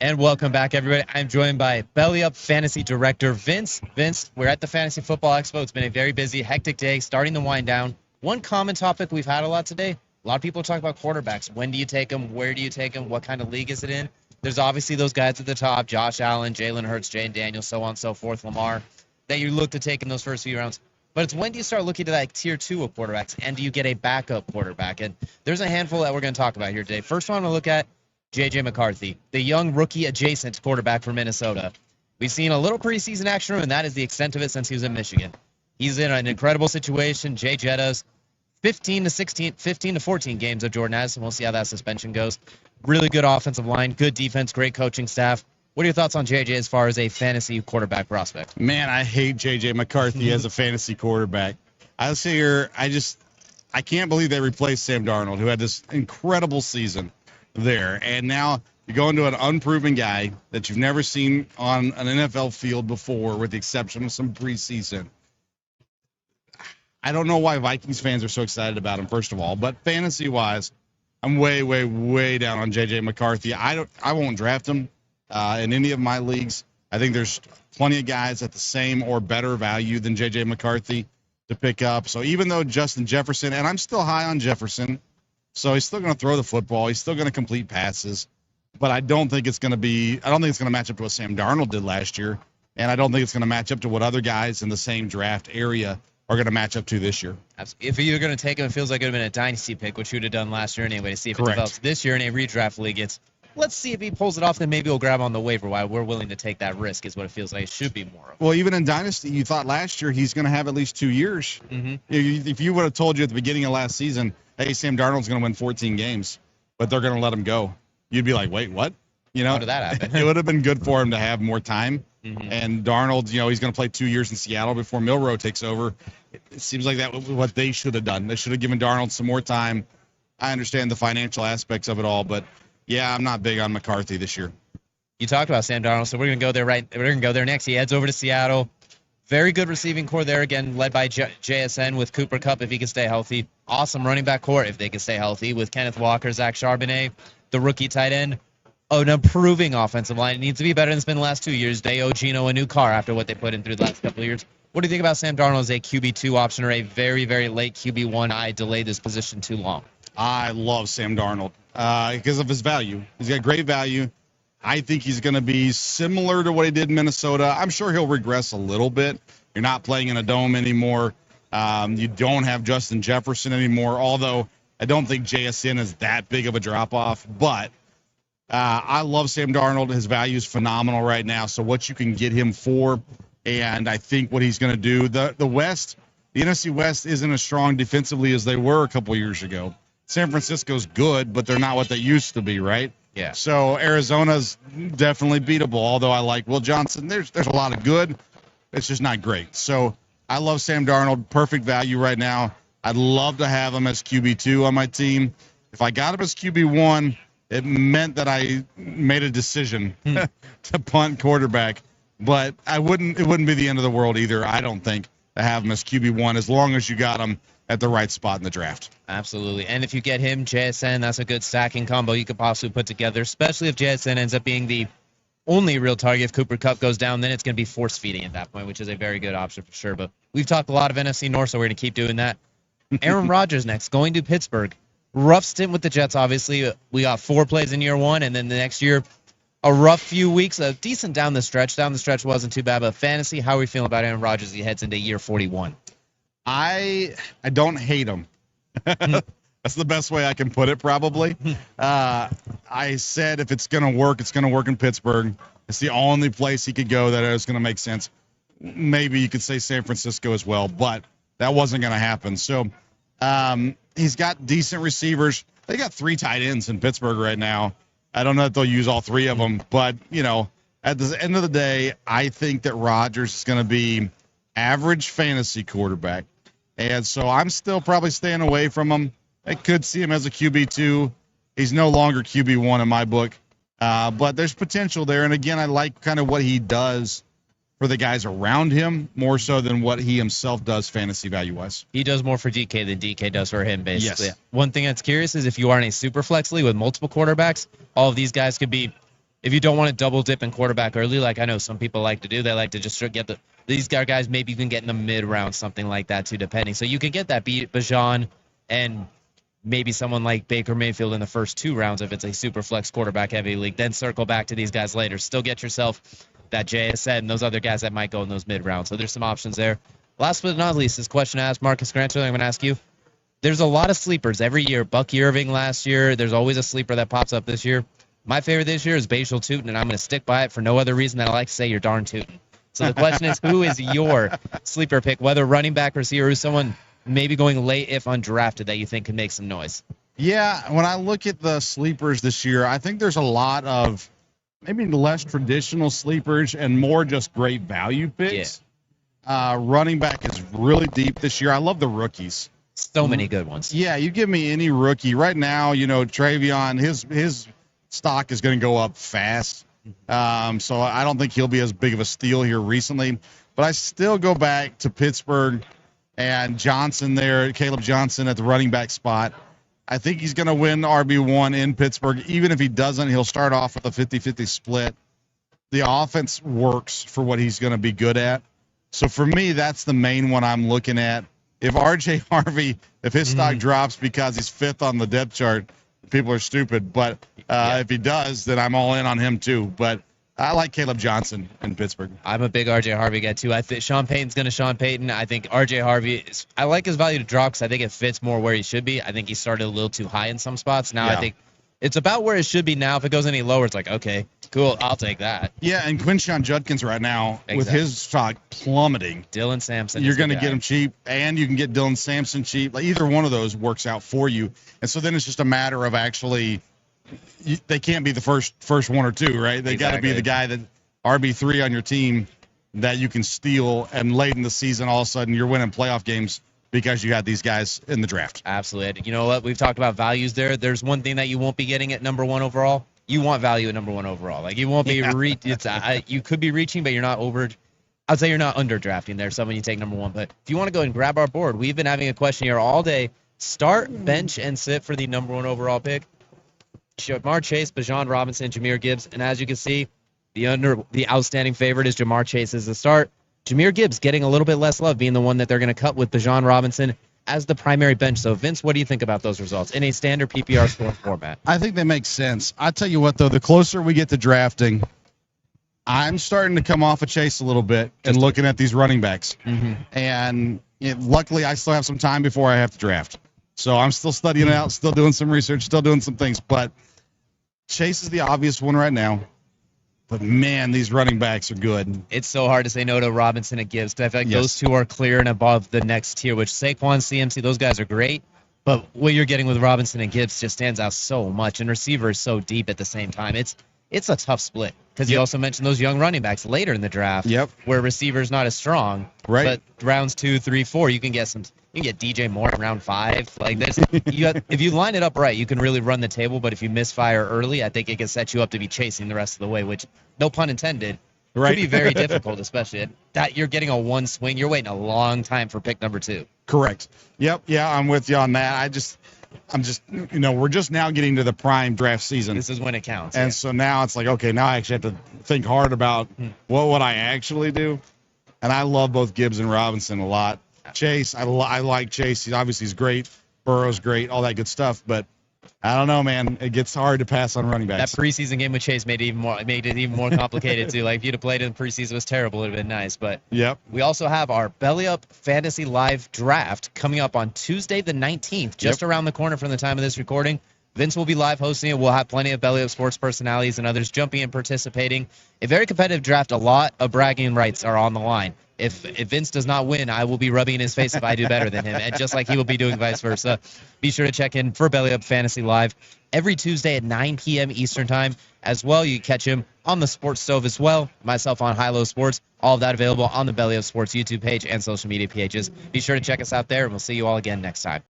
And welcome back, everybody. I'm joined by Belly Up Fantasy Director Vince. Vince, we're at the Fantasy Football Expo. It's been a very busy, hectic day, starting to wind down. One common topic we've had a lot today, a lot of people talk about quarterbacks. When do you take them? Where do you take them? What kind of league is it in? There's obviously those guys at the top, Josh Allen, Jalen Hurts, Jane Daniels, so on and so forth, Lamar, that you look to take in those first few rounds. But it's when do you start looking to that tier 2 of quarterbacks, and do you get a backup quarterback? And there's a handful that we're going to talk about here today. First one I'm going to look at, JJ McCarthy, the young rookie-adjacent quarterback from Minnesota. We've seen a little preseason action, and that is the extent of it since he was in Michigan. He's in an incredible situation. Jay Jettas, 15 to 14 games of Jordan Addison. We'll see how that suspension goes. Really good offensive line, good defense, great coaching staff. What are your thoughts on JJ as far as a fantasy quarterback prospect? Man, I hate JJ McCarthy as a fantasy quarterback. I'll say here, I can't believe they replaced Sam Darnold, who had this incredible season there. And now you're going to an unproven guy that you've never seen on an NFL field before, with the exception of some preseason. I don't know why Vikings fans are so excited about him, first of all, but fantasy-wise, I'm way, way, way down on JJ McCarthy. I won't draft him in any of my leagues. I think there's plenty of guys at the same or better value than JJ McCarthy to pick up. So even though Justin Jefferson, and I'm still high on Jefferson, so he's still going to throw the football, he's still going to complete passes, but I don't think it's going to match up to what Sam Darnold did last year, and I don't think it's going to match up to what other guys in the same draft area are going to match up to this year. If you're going to take him, it feels like it would have been a dynasty pick, which you would have done last year anyway, to see if it develops. This year in a redraft league, let's see if he pulls it off, then maybe we'll grab on the waiver while we're willing to take that risk, is what it feels like it should be more of. Well, even in Dynasty, you thought last year he's going to have at least 2 years. Mm-hmm. If you would have told you at the beginning of last season, hey, Sam Darnold's going to win 14 games, but they're going to let him go, you'd be like, wait, what? How did that happen? It would have been good for him to have more time. Mm-hmm. And Darnold, he's going to play 2 years in Seattle before Milroe takes over. It seems like that was what they should have done. They should have given Darnold some more time. I understand the financial aspects of it all, but yeah, I'm not big on McCarthy this year. You talked about Sam Darnold, so we're going to go there We're going to go there next. He heads over to Seattle. Very good receiving core there, again, led by JSN with Cooper Kupp if he can stay healthy. Awesome running back core if they can stay healthy with Kenneth Walker, Zach Charbonnet, the rookie tight end. An improving offensive line. It needs to be better than it's been the last 2 years. They owe Geno a new car after what they put in through the last couple of years. What do you think about Sam Darnold as a QB2 option or a very, very late QB1? I delayed this position too long. I love Sam Darnold because of his value. He's got great value. I think he's going to be similar to what he did in Minnesota. I'm sure he'll regress a little bit. You're not playing in a dome anymore. You don't have Justin Jefferson anymore, although I don't think JSN is that big of a drop-off. But I love Sam Darnold. His value is phenomenal right now. So what you can get him for, and I think what he's going to do. The NFC West isn't as strong defensively as they were a couple years ago. San Francisco's good, but they're not what they used to be, right? Yeah. So Arizona's definitely beatable, although I like Will Johnson. There's a lot of good. It's just not great. So I love Sam Darnold. Perfect value right now. I'd love to have him as QB2 on my team. If I got him as QB1, it meant that I made a decision to punt quarterback. But it wouldn't be the end of the world either, I don't think, to have him as QB1 as long as you got him at the right spot in the draft. Absolutely. And if you get him, JSN, that's a good stacking combo you could possibly put together, especially if JSN ends up being the only real target. If Cooper Kupp goes down, then it's going to be force feeding at that point, which is a very good option for sure. But we've talked a lot of NFC North, so we're going to keep doing that. Aaron Rodgers next, going to Pittsburgh. Rough stint with the Jets, obviously. We got 4 plays in year 1, and then the next year, a rough few weeks, a decent down the stretch. Down the stretch wasn't too bad, but fantasy, how are we feeling about Aaron Rodgers as he heads into year 41? I don't hate him. That's the best way I can put it, probably. I said if it's going to work, it's going to work in Pittsburgh. It's the only place he could go that is going to make sense. Maybe you could say San Francisco as well, but that wasn't going to happen. So he's got decent receivers. They got 3 tight ends in Pittsburgh right now. I don't know if they'll use all 3 of them, but, at the end of the day, I think that Rodgers is going to be average fantasy quarterback. And so I'm still probably staying away from him. I could see him as a QB2. He's no longer QB1 in my book. But there's potential there. And, again, I like kind of what he does for the guys around him more so than what he himself does fantasy value-wise. He does more for DK than DK does for him, basically. Yes. One thing that's curious is if you are in a super flex league with multiple quarterbacks, all of these guys could be if you don't want to double dip in quarterback early, like I know some people like to do, they like to just get these guys. Maybe you can get in the mid round, something like that too, depending. So you can get that Bijan and maybe someone like Baker Mayfield in the first 2 rounds if it's a super flex quarterback heavy league. Then circle back to these guys later. Still get yourself that JSN and those other guys that might go in those mid rounds. So there's some options there. Last but not least, this question asked Marcus Grant. I'm going to ask you. There's a lot of sleepers every year. Bucky Irving last year. There's always a sleeper that pops up this year. My favorite this year is Bashal Tootin, and I'm going to stick by it for no other reason than I like to say you're darn Tootin. So the question is, who is your sleeper pick, whether running back, receiver, or someone maybe going late if undrafted that you think can make some noise? Yeah, when I look at the sleepers this year, I think there's a lot of maybe less traditional sleepers and more just great value picks. Yeah. Running back is really deep this year. I love the rookies. So many good ones. Yeah, you give me any rookie right now. Travion, his stock is going to go up fast. So I don't think he'll be as big of a steal here recently. But I still go back to Pittsburgh and Johnson there, Kaleb Johnson at the running back spot. I think he's going to win RB1 in Pittsburgh. Even if he doesn't, he'll start off with a 50-50 split. The offense works for what he's going to be good at. So for me, that's the main one I'm looking at. If R.J. Harvey, if his stock drops because he's 5th on the depth chart, people are stupid. But if he does, then I'm all in on him too. But I like Kaleb Johnson in Pittsburgh. I'm a big R.J. Harvey guy too. I think Sean Payton's going to Sean Payton. I think R.J. Harvey, I like his value to drop because I think it fits more where he should be. I think he started a little too high in some spots. Now I think it's about where it should be now. If it goes any lower, it's like, okay, cool, I'll take that. Yeah, and Quinshon Judkins right now, with his stock plummeting. Dylan Sampson. You're going to get him cheap, and you can get Dylan Sampson cheap. Like, either one of those works out for you. And so then it's just a matter of actually they can't be the first 1 or 2, right? They got to be the guy that RB3 on your team that you can steal, and late in the season, all of a sudden, you're winning playoff games because you had these guys in the draft. Absolutely. You know what? We've talked about values there. There's one thing that you won't be getting at number 1 overall. You want value at number 1 overall. Like, you won't be you could be reaching, but you're not over. I'd say you're not under drafting there. Someone you take number 1. But if you want to go and grab our board, we've been having a question here all day. Start, bench, and sit for the number 1 overall pick. Ja'Marr Chase, Bijan Robinson, Jahmyr Gibbs, and as you can see, the outstanding favorite is Ja'Marr Chase as the start. Jahmyr Gibbs getting a little bit less love, being the one that they're going to cut with Bijan Robinson as the primary bench. So, Vince, what do you think about those results in a standard PPR scoring format? I think they make sense. I tell you what, though, the closer we get to drafting, I'm starting to come off of Chase a little bit and looking at these running backs. And luckily, I still have some time before I have to draft. So I'm still studying it out, still doing some research, still doing some things. But Chase is the obvious one right now. But, man, these running backs are good. It's so hard to say no to Robinson and Gibbs because I feel like those two are clear and above the next tier, which Saquon, CMC, those guys are great. But what you're getting with Robinson and Gibbs just stands out so much, and receiver is so deep at the same time. It's a tough split because you also mentioned those young running backs later in the draft where receiver's not as strong. Right. But rounds 2, 3, 4, you can get DJ Moore in round 5. Like if you line it up right, you can really run the table. But if you misfire early, I think it can set you up to be chasing the rest of the way, which, no pun intended, could be very difficult, especially that you're getting a one swing. You're waiting a long time for pick number 2. Correct. Yep. Yeah, I'm with you on that. I'm just, we're just now getting to the prime draft season. This is when it counts. And so now it's like, okay, now I actually have to think hard about what would I actually do. And I love both Gibbs and Robinson a lot. Chase, I like Chase. He's great. Burrow's great, all that good stuff. But I don't know, man. It gets hard to pass on running backs. That preseason game with Chase made it even more complicated too. Like if you'd have played in the preseason, it was terrible. It would have been nice. But we also have our Belly Up Fantasy Live Draft coming up on Tuesday the 19th, just around the corner from the time of this recording. Vince will be live hosting it. We'll have plenty of Belly Up sports personalities and others jumping and participating. A very competitive draft. A lot of bragging rights are on the line. If Vince does not win, I will be rubbing in his face if I do better than him, and just like he will be doing vice versa. Be sure to check in for Belly Up Fantasy Live every Tuesday at 9 p.m. Eastern Time. As well, you catch him on the Sports Stove as well, myself on High Low Sports. All of that available on the Belly Up Sports YouTube page and social media pages. Be sure to check us out there, and we'll see you all again next time.